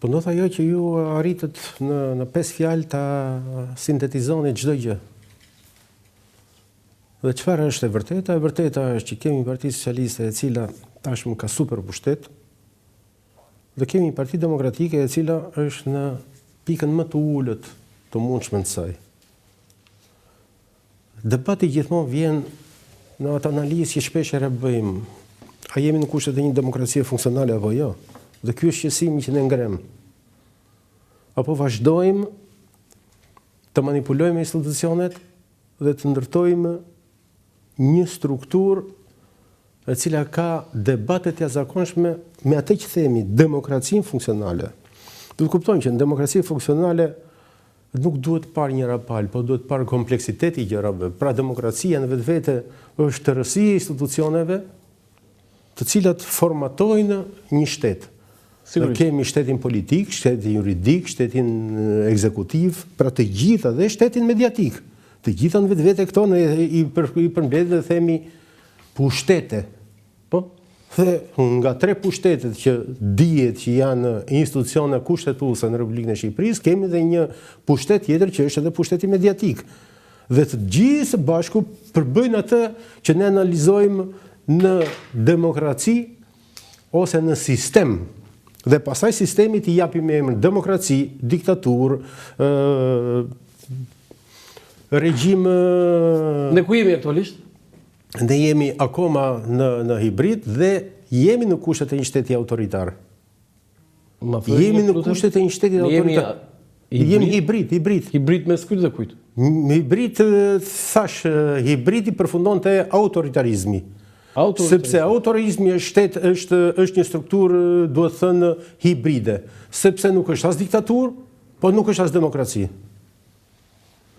Po do të ajo që ju arritët në 5 fjalë ta sintetizoni çdo gjë. Dhe çfarë është e vërteta? E vërteta është që kemi një parti socialiste e cila tashmë ka super pushtet, dhe kemi një parti demokratike e cila është në pikën më të ulët të mundshme të saj. Debati gjithmonë vjen në atë analizë që shpeshherë bëjmë. A jemi në kushtet e një demokracie funksionale apo jo? Dhe ky është qësimi që ne ngrem. Apo vazhdojmë të manipulojmë institucionet dhe të ndërtojmë një strukturë e cila ka debatet jashtëzakonshme me atë që themi demokracinë funksionale. Duhet kuptojmë që në demokraci funksionale nuk duhet parë një rapal, po duhet parë kompleksiteti i gjërave. Pra demokracia në vetvete është tërësia e institucioneve të cilat formatojnë një shtet. Ne kemi shtetin politik, shtetin juridik, shtetin ekzekutiv, pra të gjitha dhe shtetin mediatik. Të gjitha në vetvete këto i përmbledh dhe themi pushtete. Po? Dhe nga 3 pushtetet që dihet që janë institucione kushtetuese në Republikën e Shqipërisë, kemi dhe një pushtet tjetër që është edhe pushteti mediatik. Dhe të gjithë së bashku përbëjnë atë që ne analizojmë në demokraci ose në sistem. Dhe pasaj sistemi t'i japim emrin demokraci, diktaturë, regjim... Ne ku jemi aktualisht? Ne jemi akoma në hibrid dhe jemi në kushtet e një shteti autoritar. Jemi në kushtet e një shteti autoritar. Jemi hibrid. Hibrid me kujt dhe kujt? Hibrid, thash, hibrid i përfundon të autoritarizmi. Sepse autoritarizmi është një strukturë, duhet thënë, hibride. Sepse nuk është as diktaturë, po nuk është as demokraci.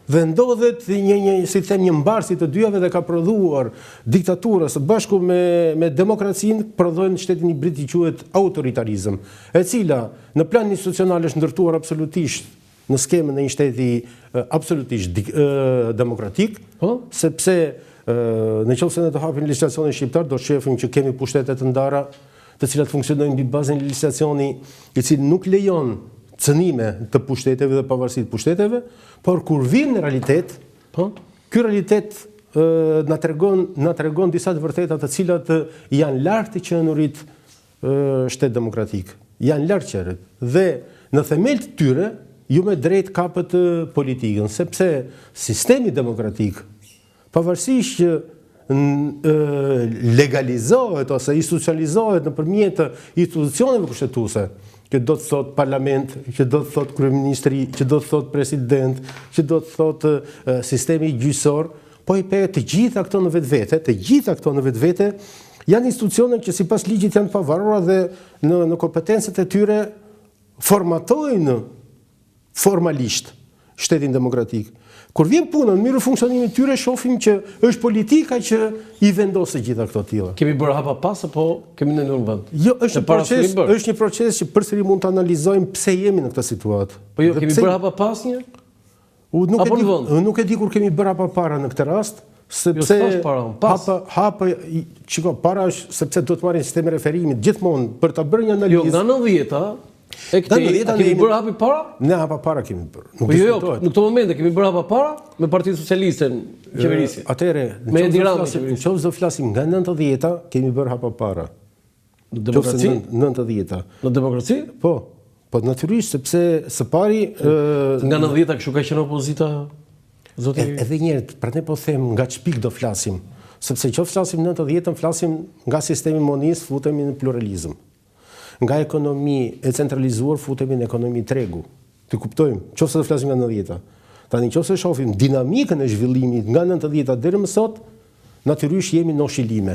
Dhe ndodhet një mbarësi të dyjave dhe ka prodhuar diktatura së bashku me demokracinë, prodhojnë shtetin hibrid i quhet autoritarizëm, e cila në plan institucional është ndërtuar absolutisht në skemën e një shteti absolutisht demokratik, sepse në qoftë se ne të hapim legjislacionin shqiptar, do shefim që kemi pushtete të ndara, të cilat funksionojnë mbi bazën e legjislacioni i cili nuk lejon cënime të pushteteve dhe pavarësi të pushteteve, por kur vim në realitet, ky realitet na tregon disa të vërteta të cilat janë larg të qenurit shtet demokratik. Janë larg qenurit. Dhe në themel të tyre, ju me drejt kapët politikën, sepse sistemi demokratik, pavarësisht që legalizohet ose institucionalizohet nëpërmjet institucioneve kushtetuese, që do të thot parlament, që do të thot kryeministri, që do të thot president, që do të thot sistemi gjyqësor, po i pe të gjitha këto në vetvete, janë institucione që sipas ligjit janë të pavarura dhe në kompetencët e tyre formatojnë formalisht shtetin demokratik. Kur vjen puna në mirë funksionimit të tyre, shohim që është politika që i vendosë gjitha këto tilla. Kemi bërë hapa pas apo kemi ndëruar në vend? Jo, është një proces që përsëri mund të analizojmë pse jemi në këtë situatë. Po jo, kemi bërë hapa pas një? Nuk e di kur kemi bërë hapa para në këtë rast, sepse para është sepse do të marrin sistemi referimit gjithmonë për ta bërë një analizë. Jo, nga 90-ta kemi bërë hapi para? Ne hapa para kemi bërë. Jo, në këto momente kemi bërë hapa para me Partinë Socialiste në qeverisje. Atëherë, në qoftë do flasim nga 90-ta, kemi bërë hapa para. Në demokraci? 90-ta. Në demokraci? Po natyrisht, sepse së pari... Nga 90-ta kështu ka qenë opozita? Edhe njerët, pra ne po them nga çpik do flasim. Sepse qoftë flasim 90-ën, flasim nga sistemi monist, futemi në pluralizëm. Nga ekonomi e centralizuar, futemi në ekonomi tregu. Të kuptojmë, qoftë do flasim nga 90-ta. Tani qoftë shohim dinamikën e zhvillimit nga 90-ta deri më sot, natyrisht jemi në oscilime.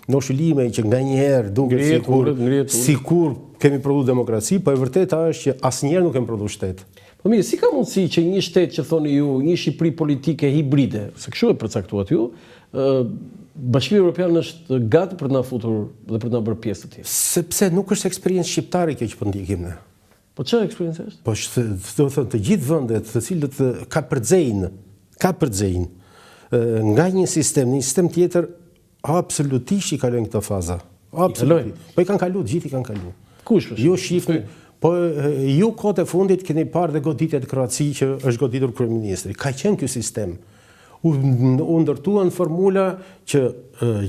Në oscilime që nganjëherë duket sikur kemi prodhuar demokraci, po e vërteta është që asnjëherë nuk kemi prodhuar shtet. Po mirë, si ka mundësi që një shtet që thoni ju, një Shqipëri politike hibride, se kështu e përcaktuat ju, Bashkimi Evropian është gati për të na futur dhe për të na bërë pjesë të tij? Sepse nuk është eksperiencë shqiptare kjo që po ndjekim ne. Po çfarë eksperiencë është? Po do të thonë të gjithë vendet të cilët ka përxejnë nga një sistem tjetër absolutisht i kalojnë këto faza. Absolutisht. Po i kanë kaluar, gjithë i kanë kaluar. Kush? Ju shifni, po ju kohët e fundit keni parë dhe goditjet e Kroaci që është goditur kryeministri. Ka qenë ky sistem. U ndërtuan formula që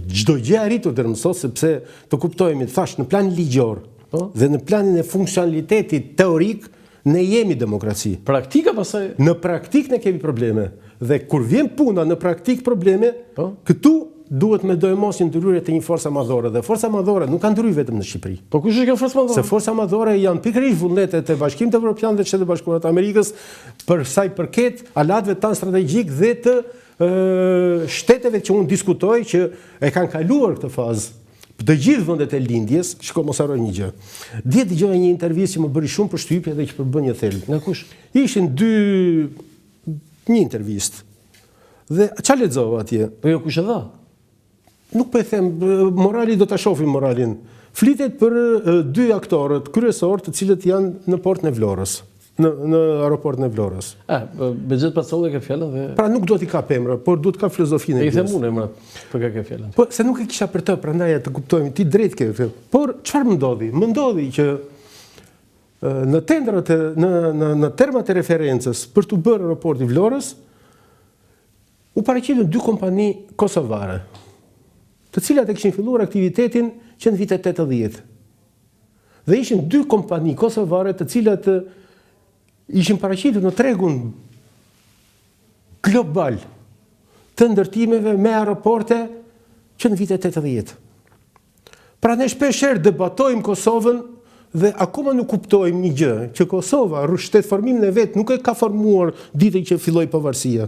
çdo gjë arritur deri më sot, sepse të kuptojmë, thash, në plan ligjor dhe në planin e funksionalitetit teorik ne jemi demokraci. Praktika pastaj? Në praktik ne kemi probleme. Dhe kur vjen puna në praktik probleme, këtu duhet me dojmos një ndryrje të një forca madhore. Dhe forca madhore nuk ka ndryrë vetëm në Shqipëri. Po kush është kjo forca madhore? Se forca madhore janë pikërisht vullnetet e Bashkimit Evropian dhe Shtetet Bashkuara të Amerikës për sa i përket alatëve tanë strategjik dhe të shteteve që unë diskutoj që e kanë kaluar këtë fazë. Të gjithë vendet e lindjes, shko mos harroj një gjë. Dje dëgjova një intervistë që më bëri shumë përshtypje dhe që përbën një thelb. Nga kush? Ishin një intervistë. Dhe çfarë lexova atje? Po jo kush e dha? Nuk po e them, morali do ta shohim moralin. Flitet për dy aktorët kryesorë të cilët janë në portën e Vlorës. Në aeroportin e Vlorës. Bexhet Pacolli ka fjalën dhe pra nuk duhet i kap emra, por duhet ka filozofinë e tij. I them unë emrat për ka fjalën. Po se nuk e kisha për të, prandaj të kuptojmë, ti drejt ke. Por çfarë më ndodhi? Më ndodhi që në tendrat në termat e referencës për të bërë aeroporti Vlorës u paraqitën dy kompani kosovare, të cilat e kishin filluar aktivitetin që në vitet 80. Dhe ishin dy kompani kosovare të cilat ishin paraqitur në tregun global të ndërtimeve me aeroporte që në vitet 80. Pra ne shpeshherë debatojmë Kosovën dhe akoma nuk kuptojmë një gjë, që Kosova, shtetëformimin e vet nuk e ka formuar ditën që filloi pavarësia.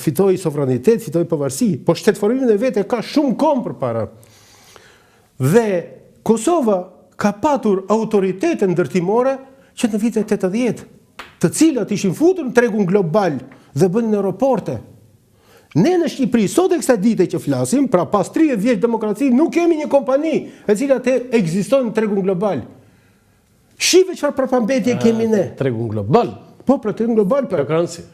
Fitoi sovranitet, fitoi pavarësi, po shtetëformimin e vet e ka shumë kohë përpara. Dhe Kosova ka patur autoritete ndërtimore që në vitet 80, të cilat ishin futur në tregun global dhe bënin aeroporte. Ne në Shqipëri, sot e kësaj dite që flasim, pra pas 30 vjeç demokraci, nuk kemi një kompani e cila ekziston në tregun global. Shive çfarë përpambetje kemi ne. Tregun global? Po, për tregun global.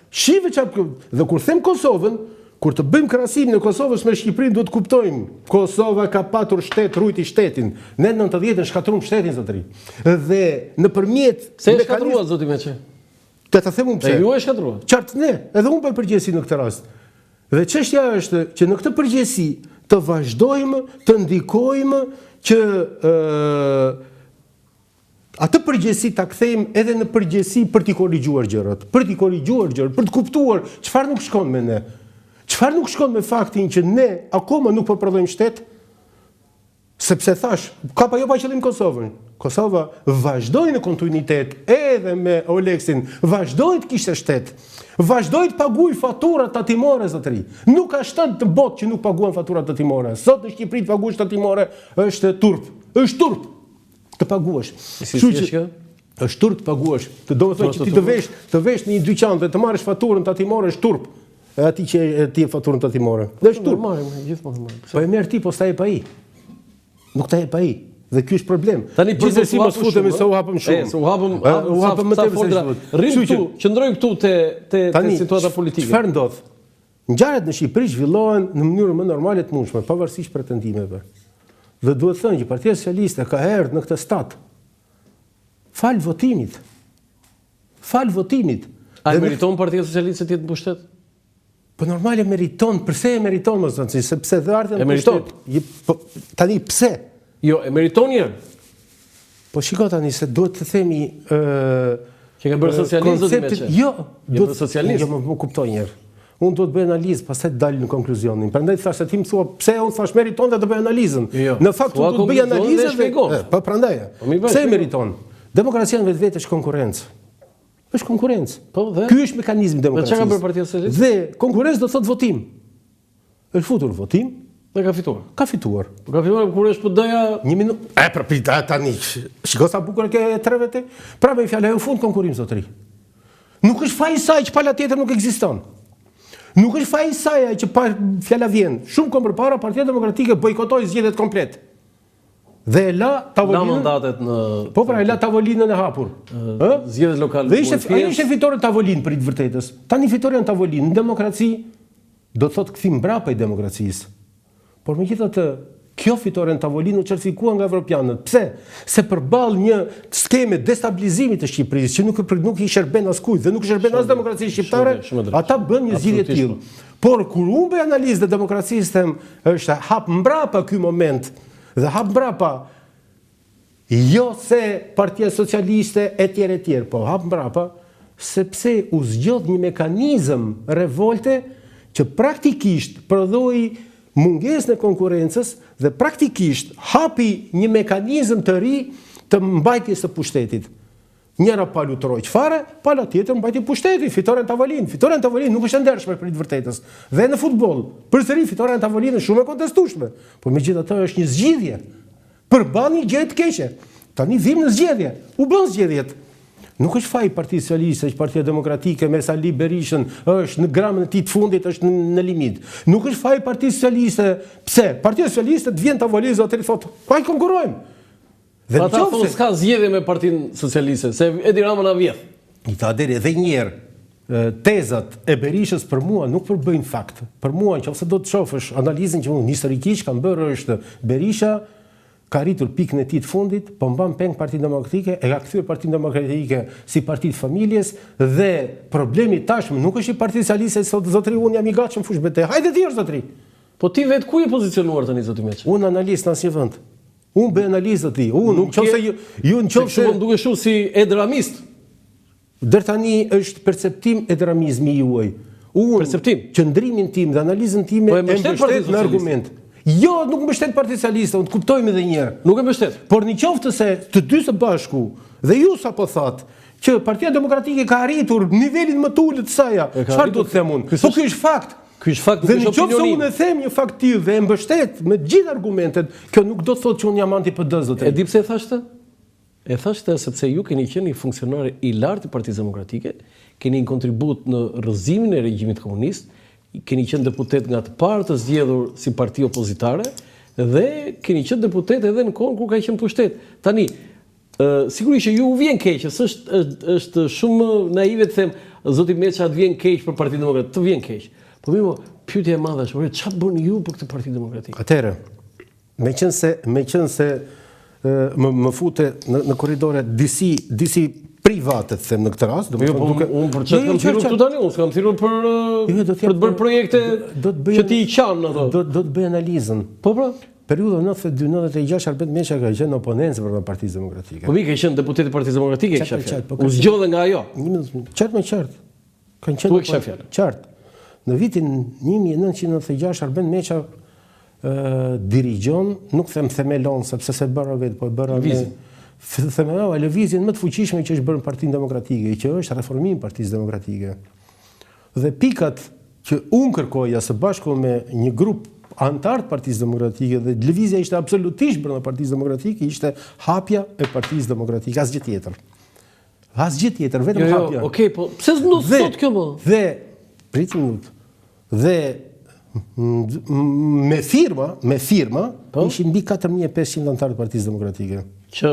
Shive çfarë, dhe kur them Kosovën, kur të bëjmë krahasimin e Kosovës me Shqipërinë, duhet të kuptojmë, Kosova ka patur shtet, rujti shtetin. Ne në 90-ën shkatruam shtetin zotëri. Dhe nëpërmjet se e shkatruat zoti Meçe. Të them unë pse. Ju e shkatruat. Qartë ne, edhe unë bëj përgjegjësi në këtë rast. Dhe çështja është që në këtë përgjegjësi të vazhdojmë të ndikojmë që atë përgjegjësi ta kthejmë edhe në përgjegjësi për t'i korrigjuar gjërat, për të kuptuar çfarë nuk shkon me ne. Çfarë nuk shkon me faktin që ne akoma nuk po prodhojmë shtet? Sepse thash, ka pa jo pa qëllim Kosovën. Kosova vazhdoi në kontinuitet edhe me Oleksin, vazhdoi të kishte shtet. Vazhdoi të paguaj faturat tatimore zotëri. Nuk ka shtet të botë që nuk paguan faturat tatimore. Sot në Shqipëri të paguash tatimore është turp. Është turp të paguash. Është turp të paguash. Do të thotë që ti të vesh në një dyqan dhe të marrësh faturën tatimore është turp. E ati që ti e faturën tatimore. Dhe është turp. Po e merr ti, po sta e pa i. Nuk ta e pa i. Dhe ky është problem. Tani gjithsesi mos futemi se u hapëm shumë. U hapëm më tepër. Rrim këtu, qëndrojmë këtu te situata politike. Çfarë ndodh? Ngjarjet në Shqipëri zhvillohen në mënyrë më normale të mundshme, pavarësisht pretendimeve. Dhe duhet thënë që Partia Socialiste ka erdhur në këtë stat fal votimit. A meriton Partia Socialiste të jetë në pushtet? Po normale meriton, përse e meriton më zënë, sepse dhe ardhen pushtet. Tani pse? Jo, e meriton njërë. Po shiko tani se duhet të themi... Që ka bërë socialist, do t'i Meçe? Jo, bërë socialist. Jo, më kuptoj njërë. Unë duhet bëj analizë, pastaj të dalë në konkluzionin. Prandaj thash se ti më thua pse unë thash meriton dhe të bëj analizën. Në fakt unë duhet bëj analizën dhe... Po prandaj. Pse meriton? Demokracia në vetvete është konkurrencë. Është konkurrencë. Ky është mekanizmi i demokracisë. Çka ka bërë Partia Socialiste? Dhe konkurrencë do të thotë votim. Është futur votim dhe ka fituar. Ka fituar. Po ka fituar kur është PD-ja. Një minutë. Pra pita tani. Shiko sa bukur ke tre vete. Pra me fjalë e fund konkurrim zotëri. Nuk është faji i saj që pala tjetër nuk ekziston. Nuk është faji i saj që pa fjala vjen. Shumë kohë përpara Partia Demokratike bojkotoi zgjedhjet komplet. Dhe e la tavolinën. Mandatet në... Po pra, e la tavolinën e hapur. Zgjedhjet lokale. Dhe ishte fitore në tavolinë për i të vërtetës. Tani fitore në tavolinë. Në demokraci do të thotë kthim mbrapa i demokracisë. Por megjithatë, Kjo fitore në tavolinë u certifikua nga evropianët. Pse? Se përballë një skeme destabilizimi të Shqipërisë, që nuk i shërben askujt dhe nuk i shërben as demokracisë shqiptare, ata bën një zgjidhje të tillë. Por kur unë bëj analizë dhe demokracisë them, është hap mbrapa ky moment dhe hap mbrapa jo se Partia Socialiste etj, po hap mbrapa sepse u zgjodh një mekanizëm revolte që praktikisht prodhoi mungesën e konkurrencës dhe praktikisht hapi një mekanizëm të ri të mbajtjes së pushtetit. Njëra pa lutroj çfarë, pala tjetër mbajti pushtetit, fitore në tavolinë. Fitore në tavolinë nuk është e ndershme për të vërtetës. Dhe në futboll, përsëri fitore në tavolinë është shumë e kontestueshme, por megjithatë është një zgjidhje. Përballë një gjë të keqe. Tani vim në zgjedhje. U bën zgjedhjet. Nuk është faj Partia Socialiste, është Partia Demokratike me Sali Berishën, është në gramën e tij të fundit, është në limit. Nuk është faj Partia Socialiste. Pse? Partia Socialiste të vjen tavolinë zotëri thotë, "Hajde konkurrojmë." Dhe ata thonë s'ka zgjedhje me Partinë Socialiste, se Edi Rama na vjedh. I tha deri edhe një herë, tezat e Berishës për mua nuk përbëjnë fakt. Për mua, nëse do të shohësh analizën që unë historikisht kam bërë, është Berisha ka rritur pikën e tij të fundit, po mban peng Partinë Demokratike, e ka kthyer Partinë Demokratike si parti të familjes dhe problemi tashmë nuk është i Partisë Socialiste, sot zotëri unë jam i gatshëm fush betejë. Hajde ti zotëri. Po ti vetë ku je pozicionuar tani zoti Meç? Unë analist në asnjë vend. Unë bëj analizë të ti. Unë nëse ju duke shumë si edramist. Deri tani është perceptim edramizmi juaj. Unë qëndrimin tim dhe analizën time e mbështet në argument. Jo, nuk mbështet Partia Socialiste, unë të kuptojmë edhe një herë. Nuk e mbështet. Por në qoftë se të dy së bashku dhe ju sapo thatë që Partia Demokratike ka arritur nivelin më të ulët të saj, çfarë do të them unë? Po ky është fakt. Ky është fakt, dhe në qoftë se unë e them një fakt tillë dhe e mbështet me gjithë argumentet, kjo nuk do të thotë që unë jam anti-PD zotëri. E di pse e thashtë? E thashtë sepse ju keni qenë një funksionar i lartë i Partisë Demokratike, keni një kontribut në rrëzimin e regjimit komunist, keni qenë deputet nga të parë të zgjedhur si parti opozitare dhe keni qenë deputet edhe në kohën kur ka qenë pushtet. Tani, sigurisht që ju u vjen keq, është shumë naive të them, zoti Meça të vjen keq për Partinë Demokratike, të vjen keq. Po mirë, pyetja e madhe është, çfarë bëni ju për këtë Parti Demokratik? Atëherë, meqense më fute në korridore disi private të them në këtë rast, unë për çfarë kam thirrur këtu tani, unë s'kam thirrur për të bërë projekte që ti i qanë ato. Do të bëj analizën. Po pra, periudha 92-96 Albert Meça ka qenë oponencë për Partisë Demokratike. Po mi ka qenë deputet i Partisë Demokratike, u zgjodhe nga ajo. Qartë me qartë. Kanë qenë. Tu e kisha fjalën. Qartë. Në vitin 1996 Albert Meça dirigjon, nuk them themelon sepse se bëra vetë, po e bëra themelon lëvizjen më të fuqishme që është bërë në Partinë Demokratike, që është reformimi i Partisë Demokratike. Dhe pikat që unë kërkoja së bashku me një grup antar të Partisë Demokratike dhe lëvizja ishte absolutisht brenda Partisë Demokratike, ishte hapja e Partisë Demokratike, asgjë tjetër. Asgjë tjetër, vetëm hapja. Okej, po pse nuk thot kjo më? Dhe prit një minutë. Dhe me firma ishin mbi 4500 antarë të Partisë Demokratike. Që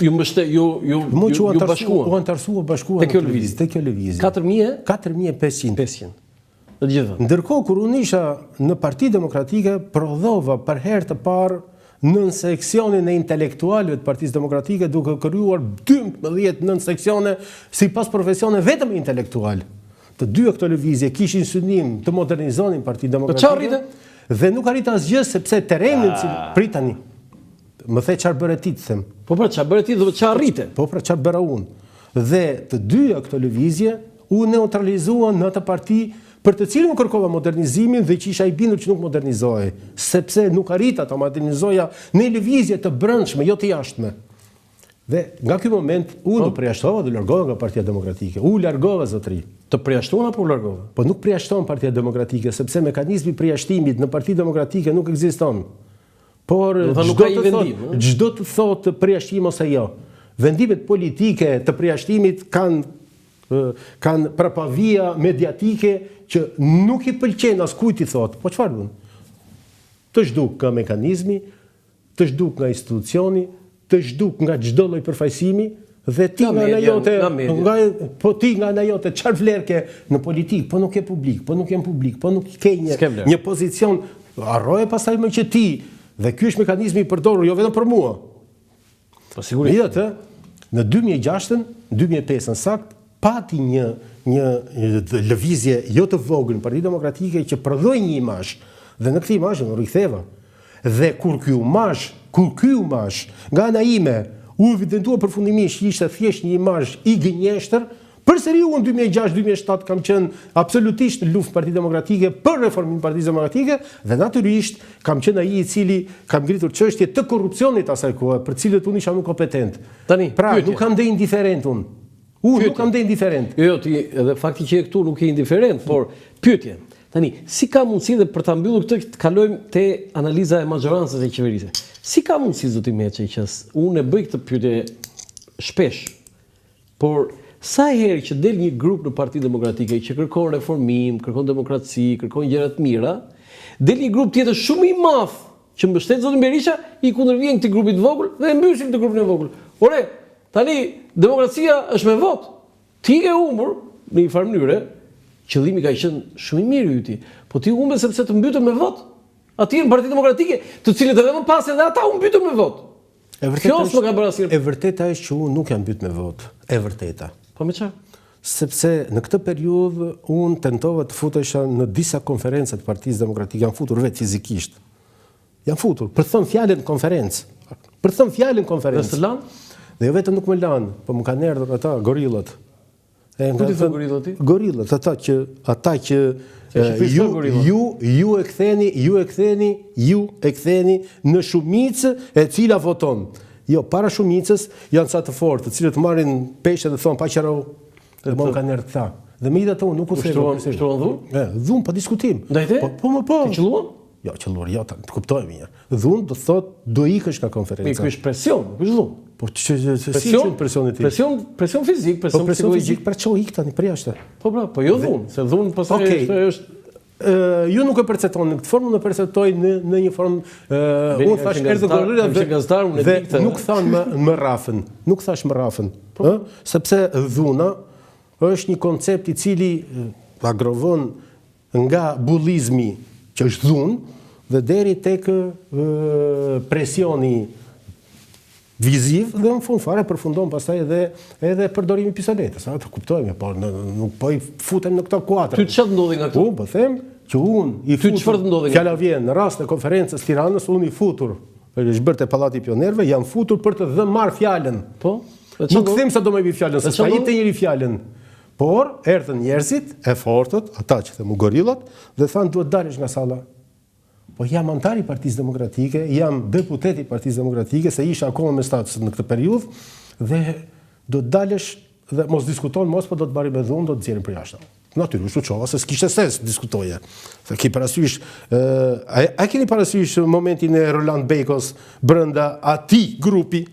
ju bashkuan. U antarësua te kjo lëvizje. 4500. Të gjitha. Ndërkohë kur unë isha në Partinë Demokratike, prodhova për herë të parë nën seksionin e intelektualëve të Partisë Demokratike, duke krijuar 12 nën seksione sipas profesione vetëm intelektual. Të dy këto lëvizje kishin synim të modernizonin Partinë Demokratike. Po çfarë rritë? Dhe nuk arrit asgjë sepse terrenin pritani. Më the çfarë bëre ti të them. Po pra çfarë bëre ti dhe çfarë arrite? Po pra çfarë bëra unë. Dhe të dyja këto lëvizje u neutralizuan në atë parti për të cilën kërkova modernizimin dhe që isha i bindur që nuk modernizohej, sepse nuk arrita ta modernizoja në lëvizje të brendshme, jo të jashtme. Dhe nga ky moment unë u përjashtova dhe largova nga Partia Demokratike. U largova zotëri. Të përjashtuan apo u largova? Po nuk përjashton Partia Demokratike, sepse mekanizmi i përjashtimit në Partinë Demokratike nuk ekziston. Por çdo të thotë përjashtim ose jo. Vendimet politike të përjashtimit kanë prapavija mediatike që nuk i pëlqen askujt i thotë. Po çfarë bën? Të zhduk nga mekanizmi, të zhduk nga institucioni, të zhduk nga çdo lloj përfaqësimi dhe ti nga ana jote çfarë vlerë ke në politikë, po nuk je publik, po nuk jem publik, po nuk ke një pozicion, harroje pastaj më që ti Dhe ky është mekanizmi i përdorur jo vetëm për mua. Po sigurisht. Megjithatë, në 2006-ën, 2005-ën sakt, pati një lëvizje jo të vogël në Partinë Demokratike që prodhoi një imazh. Dhe në këtë imazh unë riktheva. Dhe kur ky imazh nga ana ime u evidentua përfundimisht që ishte thjesht një imazh i gënjeshtër, përsëri unë 2006-2007 kam qenë absolutisht në luftë Partinë Demokratike për reformimin e Partisë Demokratike dhe natyrisht kam qenë ai i cili kam ngritur çështje të korrupsionit asaj kohe, për cilët unë isha më kompetent. Tani, pra, nuk kam ndej indiferent unë. Unë nuk kam ndej indiferent. Jo, ti edhe fakti që je këtu nuk je indiferent, por pyetje. Tani, si ka mundësi dhe për ta mbyllur këtë të kalojmë te analiza e majorancës së qeverisë. Si ka mundësi zoti Meçi që unë e bëj këtë pyetje shpesh, por sa herë që del një grup në Partinë Demokratike që kërkon reformim, kërkon demokraci, kërkon gjëra të mira, del një grup tjetër shumë i madh që mbështet zotin Berisha, i kundërvjen këtij grupi të vogël dhe e mbysin këtë grupin e vogël. Ore, tani demokracia është me vot. Ti ke humbur në një farë mënyrë, qëllimi ka qenë shumë i mirë yti, po ti humbe sepse të mbytën me vot. Aty në Partinë Demokratike, të cilët edhe më pas edhe ata u mbytën me vot. E vërteta është që unë nuk jam mbyt me vot. E vërteta. Po me çfarë? Sepse në këtë periudhë unë tentova të futesha në disa konferenca të Partisë Demokratike, jam futur vetë fizikisht. Jam futur për të thënë fjalën konferencë. Për të thënë fjalën konferencë. Dhe të lanë? Dhe jo vetëm nuk më lanë, po më kanë erdhur ata gorillat. Ku ti thon gorillat ti? Gorillat, ata që ju e ktheni në shumicë e cila voton. Jo, para shumicës janë sa të fortë, të cilët marrin peshë dhe thonë pa qero, dhe më kanë erdhur këta. Dhe megjithatë unë nuk u them. Ushtruan dhunë? Dhunë pa diskutim. Ndajte? Po. Ti qelluan? Jo, qelluar jo, të kuptojmë mirë. Dhunë do thotë do ikësh nga konferenca. Ky është presion, ky është dhunë. Po si presioni ti? Presion fizik, presion psikologjik. Për çau ik tani për jashtë. Po, po jo dhunë, se dhunë pastaj është ju nuk e perceptoni në këtë formë, unë e perceptoj në një formë unë thash erdhë gorilla dhe nuk thanë më rrafën. Nuk thash më rrafën, sepse dhuna është një koncept i cili agrovon nga bullizmi që është dhunë dhe deri tek presioni viziv dhe në fund fare përfundon pastaj edhe përdorimi i pistoletës. Sa të kuptojmë, po nuk po i futem në këto kuadra. Ty çfarë ndodhi nga këtu? Po them që unë i futur, fjala vjen në rast në konferencës Tiranës, unë i futur, është bërë te Pallati i Pionerëve, jam futur për të dhe marr fjalën. Po? Nuk them se do më bëj fjalën, se ai të njëri fjalën. Por erdhën njerëzit e fortët, ata që themu gorillat, dhe thanë duhet dalësh nga salla. Po jam antar i Partisë Demokratike, jam deputet i Partisë Demokratike, se isha akoma me status në këtë periudhë dhe do të dalësh dhe mos diskuton mos, po do të marrim me dhunë, do të nxjerrim për jashtë. Natyrisht u çova se s'kishte sens diskutoje. Se ki parasysh, a keni parasysh momentin e Roland Bekos brenda atij grupi,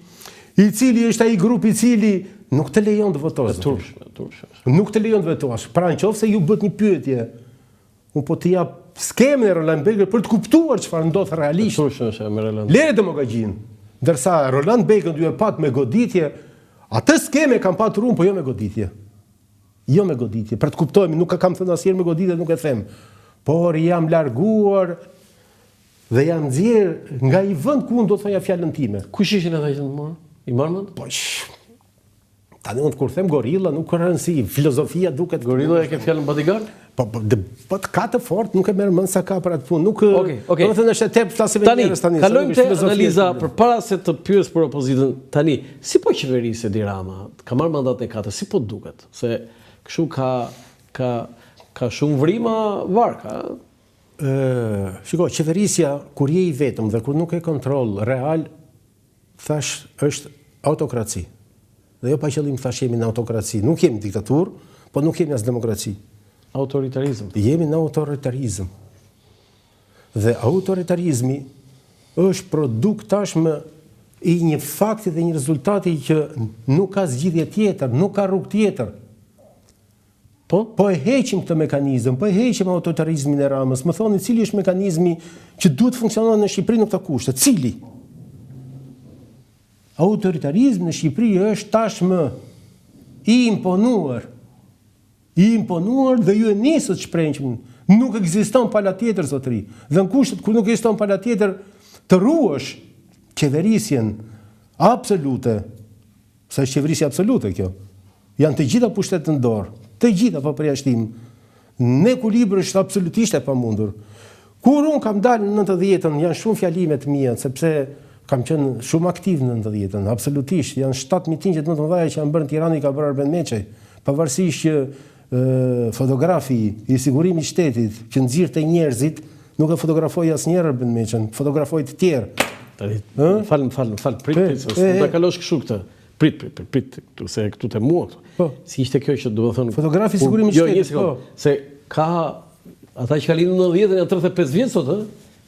i cili është ai grupi i cili nuk të lejon të votosh. Nuk të lejon të votosh. Pra nëse ju bëhet një pyetje, unë po të jap skemën e Roland Bekos për të kuptuar çfarë ndodh realisht. Lere demagogjin. Ndërsa Roland Bekos duhet pat me goditje, atë skemë kam patur unë, po jo me goditje. Jo me goditje. Për të kuptojmë, nuk kam thënë asnjëherë me goditje, nuk e them. Por jam larguar dhe jam nxjerr nga i vend ku unë do të thoja fjalën time. Kush ishin ata që të morën? I marrën? Po. Tani unë kur them gorilla, nuk ka rëndësi, filozofia duket gorilla e ke fjalën bodyguard? Po ka të fort, nuk e merr mend sa ka për atë punë. Nuk, domethënë është e tepër flasim me njerëz tani. Kalojmë te analiza përpara se të pyes për opozitën. Tani, si po qeverisë Edi Rama? Ka marrë mandatin e 4, si po duket? Se kështu ka shumë vrima varka. Shiko, qeverisja kur je i vetëm dhe kur nuk e kontroll real, thash është autokraci. Dhe jo pa qëllim thash jemi në autokraci. Nuk jemi diktaturë, po nuk jemi as demokraci. Autoritarizëm. Jemi në autoritarizëm. Dhe autoritarizmi është produkt tashmë i një fakti dhe një rezultati që nuk ka zgjidhje tjetër, nuk ka rrugë tjetër. Po e heqim këtë mekanizëm, po e heqim autoritarizmin e Ramës. Më thoni cili është mekanizmi që duhet funksionon në Shqipëri në këto kushte? Cili? Autoritarizmi në Shqipëri është tashmë i imponuar dhe ju e nisët shprehjen që nuk ekziston pala tjetër, zotëri. Dhe në kushtet kur nuk ekziston pala tjetër, të ruash qeverisjen absolute, sa është qeverisja absolute kjo, janë të gjitha pushtetet në dorë, të gjitha pa përjashtim, në ekuilibër është absolutisht e pamundur. Kur unë kam dalë në 90-ën, janë shumë fjalimet mia, sepse kam qenë shumë aktiv në 90-ën, absolutisht, janë 7 mitingjet më të mëdha që janë bërë në Tiranë i ka bërë Arben Meçaj, pavarësisht që fotografi i sigurimit shtetit që nxirrte njerëzit, nuk e fotografoi asnjëherë Arben Meçën, fotografoi të tjerë. Fal, prit, ta kalosh kështu këtë. Prit, se këtu te mua. Si ishte kjo që do të thonë fotografi i sigurimit shtetit, se ka ata që kanë lindur në 90-ën janë 35 vjeç sot,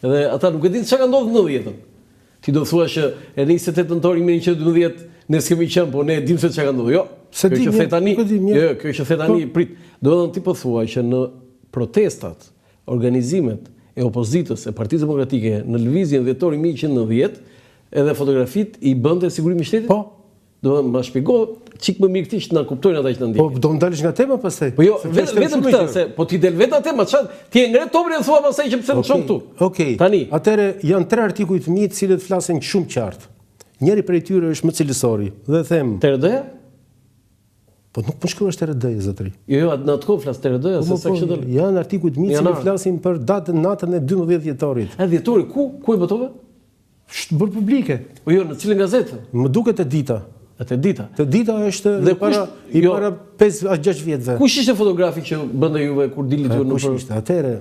edhe ata nuk e dinë çka ka ndodhur në 90-ën. Ti do thua që e 28 nëntor 1912 ne s'kemi qenë, po ne e dimë se çka ka ndodhur. Jo. Kjo që the tani, kjo që the tani, prit. Do të thonë ti po thua që në protestat, organizimet e opozitës e Partisë Demokratike në lëvizjen dhjetor 1990, edhe fotografit i bënte sigurimi i shtetit? Po. Do të më shpjego çik më mirë këtë që na kuptojnë ata që na ndjekin. Po do ndalesh nga tema pastaj. Po jo, vetëm këtë, se po ti del vetë tema, çfarë? Ti e ngre toprin e thua pastaj që pse më çon këtu. Okej. Tani, atëre janë 3 artikuj të mi të cilët flasin shumë qartë. Njëri prej tyre është më cilësori dhe them TRD? Po nuk po shkruash TRD zotëri. Jo, në atë kohë flas TRD ose sa kështu do. Janë artikuj të mi që flasin për datën natën e 12 dhjetorit. A dhjetori ku e botove? Bërë publike. Po jo, në cilën gazetë? Më duket e dita. Atë dita. Të dita është para 5-6 vjetëve. Kush ishte fotografi që bënte juve kur dilit ju në Kush ishte? Atëre,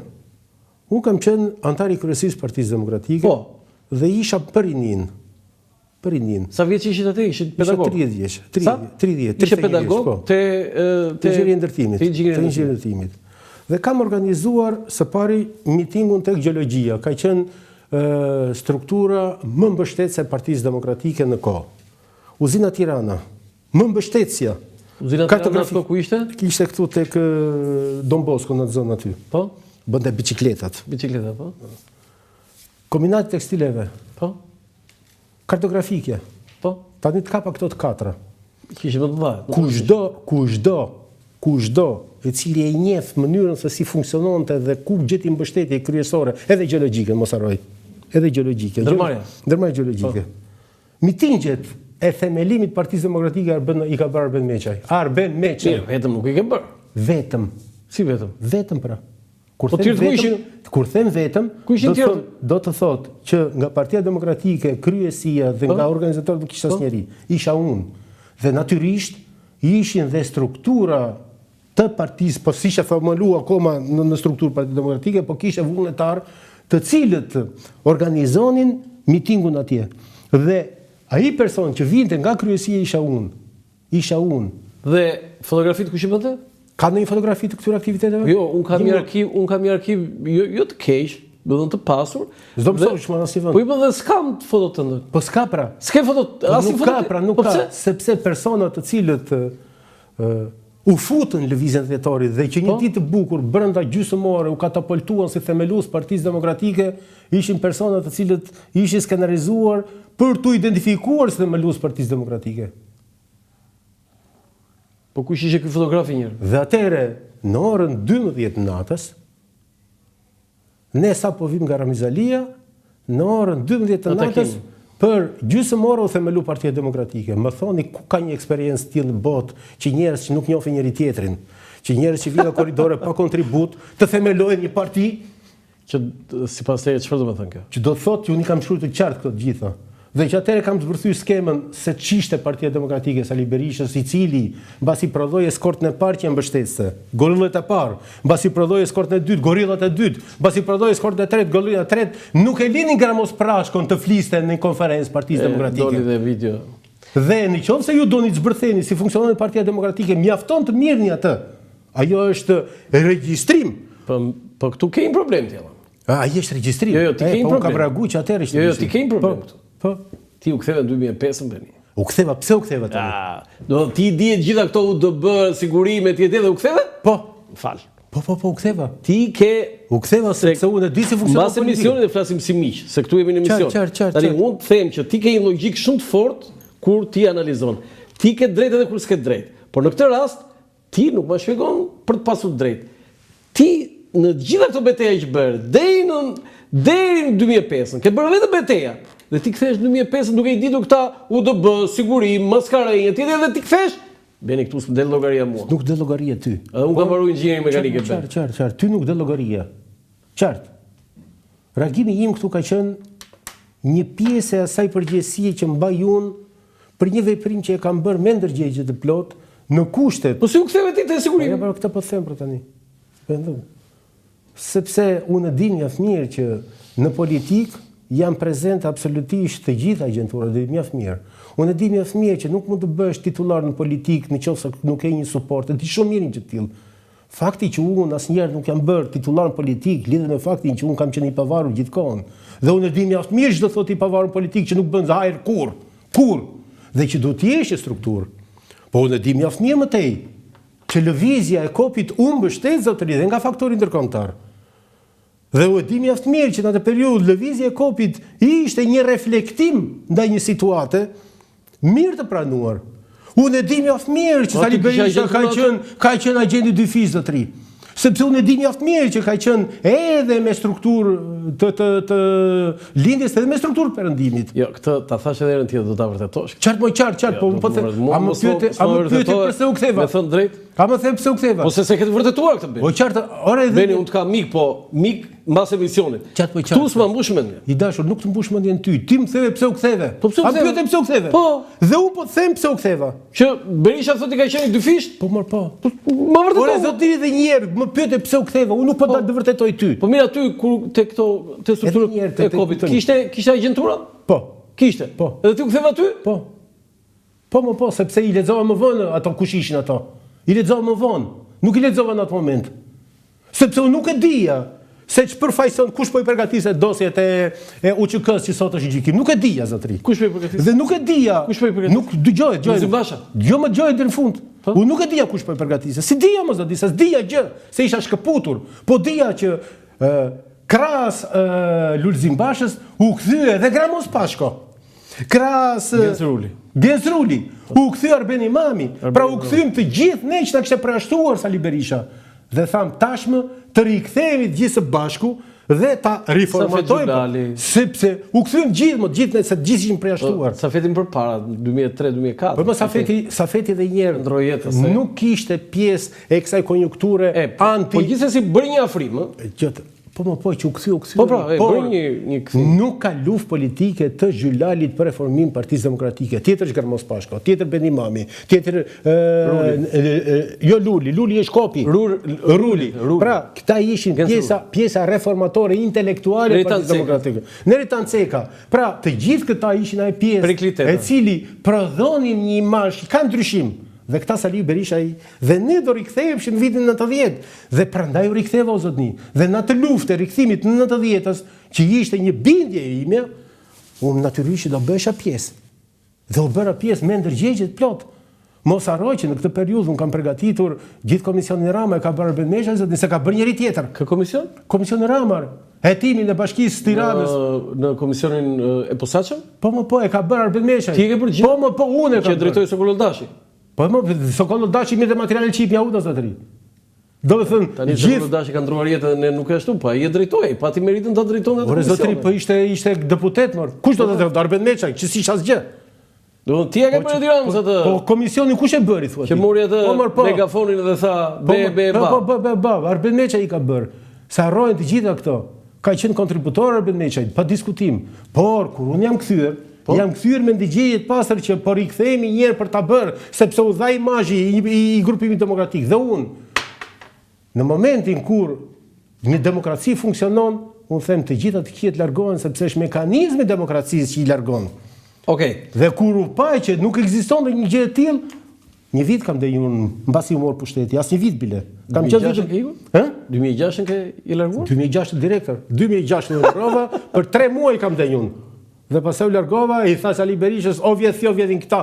unë kam qenë antar i kryesisë së Partisë Demokratike. Po. Dhe isha për rinin. Për rinin. Sa vjeç ishit atë? Ishit pedagog? 30 vjeç. 30. Ishe pedagog te inxhinieri ndërtimit. Te inxhinieri ndërtimit. Dhe kam organizuar së pari mitingun tek Gjeologjia. Ka qenë struktura më mbështetëse e Partisë Demokratike në kohë. Uzina Tirana, më mbështetësja. Uzina Tirana ato ku ishte? Ishte këtu tek Don Bosco në zonë aty. Po? Bënte biçikletat. Biçikleta, po? Kombinati tekstileve. Po? Kartografike. Po? Tani të kapa këto të 4. Kishte më të mëdha. Kushdo i cili e njeh mënyrën se si funksiononte dhe ku gjeti mbështetje kryesore, edhe gjeologjike, mos harroj. Edhe gjeologjike. Ndërmarrja gjeologjike. Mitingjet e themelimit Partisë Demokratike i ka bërë Arben Meçaj. Arben Meçaj. Vetëm nuk i ke bërë. Vetëm. Si vetëm? Vetëm pra. Kur them vetëm, do të thotë që nga Partia Demokratike, kryesia dhe nga organizatorët nuk ishte asnjëri. Isha unë. Dhe natyrisht ishin dhe struktura të partisë, po si që formulu akoma në strukturë Partia Demokratike, po kishte vullnetar të cilët organizonin mitingun atje. Dhe ai person që vinte nga kryesia isha unë. Dhe fotografit kush i bënte? Ka ndonjë fotografi të këtyre aktiviteteve? Jo, unë kam një arkiv jo të keq, do të thonë të pasur. S'do më thosh më asnjë vend. Po i bën dhe s'kam foto të ndër. Po s'ka pra. S'ke foto, asnjë foto. Nuk ka, sepse persona të cilët u futën lëvizjen dhjetorit dhe që një ditë të bukur brenda gjysmore u katapultuan si themelues Partisë Demokratike, ishin persona të cilët ishin skenarizuar për tu identifikuar si themelues Partisë Demokratike. Po kush ishte ky fotograf i njëherë? Dhe atëre, në orën 12 natës, ne sa po vim nga Ramizalia, në orën 12 natës, për gjysmore u themelu Partia Demokratike. Më thoni ku ka një eksperiencë tillë në botë që njerëz që nuk njohin njëri tjetrin, që njerëz që vinë në korridore pa kontribut, të themelojnë një parti që sipas teje çfarë do të thënë kjo? Që do të thotë që unë kam shkruar të qartë këto të gjitha. Dhe që atëre kam zbërthyr skemën se ç'ishte Partia Demokratike Sali Berishës, i cili mbasi prodhoi eskortën e parë që mbështetëse, gorillat e parë, mbasi prodhoi eskortën e dytë, gorillat e dytë, mbasi prodhoi eskortën e tretë, gorillat e tretë, nuk e linin Gramos Prashkon të fliste në konferencë Partisë Demokratike. Doli dhe video. Dhe nëse ju doni të zbërtheni si funksionon Partia Demokratike, mjafton të mirëni atë. Ajo është regjistrim. Po këtu ke një problem ti. Ai është regjistrim. Jo, ti ke një problem. Ka vragu që atëherë ishte. Jo, ti ke një problem këtu. Po. Ti u ktheve në 2005 tani. U ktheva, pse u ktheva tani? Do ti di gjitha këto UDB, sigurime etj dhe u ktheve? Po. Fal. Po, u ktheva. Ti ke u ktheva sepse unë e di si funksionon politika. Mbas emisionit e flasim si miq, se këtu jemi në emision. Tani unë të them që ti ke një logjik shumë të fortë kur ti analizon. Ti ke drejtë edhe kur s'ke drejtë. Por në këtë rast ti nuk më shpjegon për të pasur drejtë. Ti në gjitha këto betejë që bërë, deri deri në 2005, ke bërë vetë beteja. Dhe ti kthesh 2005 duke i ditur këta UDB, sigurim, maskarënjë, dhe ti kthesh, beni këtu s'm del llogaria mua. Nuk del llogaria ty. Unë kam mbaruar inxhinierin mekanike. Qartë, ty nuk del llogaria. Qartë. Reagimi im këtu ka qenë një pjesë e asaj përgjegjësie që mbaj unë për një veprim që e kam bërë me ndërgjegje të plot në kushtet. Po si u ktheve ti te sigurimi? Ja, këtë po them për tani. Sepse unë di mjaft mirë që në politikë janë prezente absolutisht të gjitha agjenturat dhe mjaft mirë. Unë di mjaft mirë që nuk mund të bësh titullar në politikë nëse nuk ke një suport, e di shumë mirë që tillë. Fakti që unë asnjëherë nuk jam bërë titullar në politikë lidhet me faktin që unë kam qenë i pavarur gjithkohon. Dhe unë di mjaft mirë çdo thotë i pavarur politikë që nuk bën hajër kurr. Dhe që do të jesh strukturë. Po unë di mjaft mirë më tej që lëvizja e kopit u mbështet zotëri dhe nga faktori ndërkombëtar. Dhe u di mjaft mirë që në atë periudhë lëvizja e kopit ishte një reflektim ndaj një situate mirë të pranuar. Unë e di mjaft mirë që Sali Berisha ka qenë agenti dyfiz zotëri. Sepse unë e di mjaft mirë që ka qenë edhe me strukturë të lindjes edhe me strukturë perëndimit. Jo, këtë ta thash edhe herën tjetër do ta vërtetosh. Qartë, po më them, a më pyeti pse u ktheva? Me thënë drejt. A më them pse u ktheva? Po se ke vërtetuar këtë bën. Po qartë, ore Beni unë të kam mik, po mik mbas emisionit. Qartë. Tu s'ma mbush mendjen. I dashur, nuk të mbush mendjen ty. Ti më theve pse u ktheve. Po pse u ktheve? A pyetem pse u ktheve? Po. Dhe unë po them pse u ktheva. Që Berisha thotë ka qenë dyfisht? Po mor po. Më vërtetoj. Ore zotëri edhe një herë, më pyete pse u ktheva. Unë nuk po ta vërtetoj ty. Po mirë aty kur te strukturët e kopit kishte agjentura? Po. Kishte. Po. Edhe ti u ktheva aty? Po. Po, sepse i lexova më vonë ato kush ishin ato. I lexova më vonë. Nuk i lexova në atë moment. Sepse unë nuk e dija se ç'përfaqëson kush po i përgatisë dosjet e UÇK-s që sot është në gjykim. Nuk e dija zotëri. Kush po i përgatis? Dhe nuk e dija. Kush po i përgatis? Nuk dëgjohet. Jo më dëgjohet deri në fund. Unë nuk e dija kush po i përgatisë. Si dija mos do di, s'dija gjë, se isha shkëputur. Po dija që krahas Lulzim Bashës u kthye edhe Gramos Pashko. Krahas Genzruli. U kthye Arben Imami. Pra u kthyem të gjithë ne që na kishte përjashtuar Sali Berisha. Dhe tham tashmë të rikthehemi të gjithë së bashku dhe ta riformatojmë. Sepse u kthyem gjithë ne se të gjithë ishin përjashtuar. Safetin përpara 2003-2004. Po Safeti edhe një herë nuk kishte pjesë e kësaj konjunkture anti. Po gjithsesi bëri një afrim, Po që u kthye. Po bëri një kthim. Nuk ka luftë politike të Zhylalit për reformim Partisë Demokratike. Tjetër është Gramos Pashko, tjetër Ben Imami, tjetër jo Luli është Kopi. Ruli. Pra, këta ishin pjesa reformatore intelektuale e Partisë Demokratike. Neritan Ceka. Pra, të gjithë këta ishin ai pjesë e cili prodhonin një imazh, ka ndryshim. Dhe këta Sali Berisha dhe ne do riktheheshim në vitin 90 dhe prandaj u riktheva o zotni. Dhe në atë luftë e rikthimit në 90-s, që ishte një bindje ime, unë natyrisht do bësha pjesë. Dhe u bëra pjesë me ndërgjegje të plot. Mos harroj që në këtë periudhë unë kam përgatitur gjithë komisionin Rama, e ka bërë Arben Mesha, se ka bërë njëri tjetër. Kë komision? Komisionin Ramar. Hetimin e Bashkisë Tiranës. Në komisionin e posaçëm? Po, e ka bërë Arben Mesha. Ti e ke bërë gjithë? Po, unë e kam. Që drejtoi Sokol Oldashi. Po Sokol Oldashi mirë materiale çip ja uta zotëri. Do të thënë, tani Sokol Oldashi ka ndruar jetën e nuk e ashtu, po ai e drejtoi, pati meritën ta drejtonte atë. Ore zotëri, po ishte deputet mor. Kush do të drejtonte Arben Mesha, që si asgjë. Do ti e ke bërë Tiranës atë. Po komisionin kush e bëri thua ti? Që mori atë megafonin dhe tha ba. Arben Mesha i ka bërë. Sa harrojnë të gjitha këto. Ka qenë kontributor Arben Mesha, pa diskutim. Por kur unë jam kthyer, jam kthyer me ndëgjegje të pastër që po rikthehemi një herë për ta bërë, sepse u dha imazhi i grupimit demokratik. Dhe unë, në momentin kur një demokraci funksionon, unë them të gjitha të këqijat largohen, sepse është mekanizmi i demokracisë që i largon. Okej. Dhe kur u pa që nuk ekzistonte një gjë e tillë, një vit kam dhënë unë mbasi u mor pushteti, as një vit bile. Kam qenë vetëm ke ikur? 2006 ke i larguar? 2006 direktor. 2006 në prova, për 3 muaj kam dhënë unë. Dhe pastaj u largova, i tha Sali Berishës, o vjedhin këta.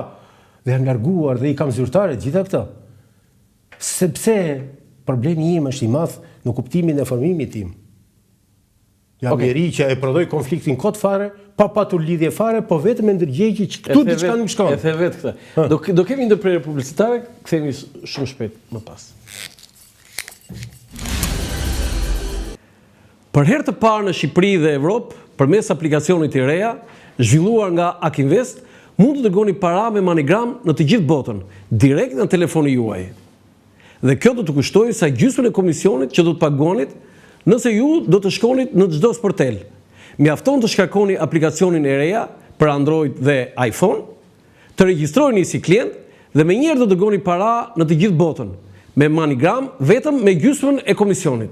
Dhe jam larguar dhe i kam zyrtare gjitha këta. Sepse problemi im është i madh në kuptimin e formimit tim. Jam njeri që e prodhoi konfliktin kot fare, pa patur lidhje fare, po vetëm me ndërgjegje që këtu diçka nuk shkon. E the vetë këtë. Do kemi ndërprerje publicitare, kthehemi shumë shpejt më pas. Për herë të parë në Shqipëri dhe Evropë, përmes aplikacionit të reja, zhvilluar nga Akinvest, mund të dërgoni para me MoneyGram në të gjithë botën, direkt në telefoni juaj. Dhe kjo do të kushtojë sa gjysmën e komisionit që do të paguanit nëse ju do të shkonit në çdo sportel. Mjafton të shkarkoni aplikacionin e reja për Android dhe iPhone, të regjistroheni si klient dhe menjëherë do të dërgoni para në të gjithë botën, me MoneyGram vetëm me gjysmën e komisionit.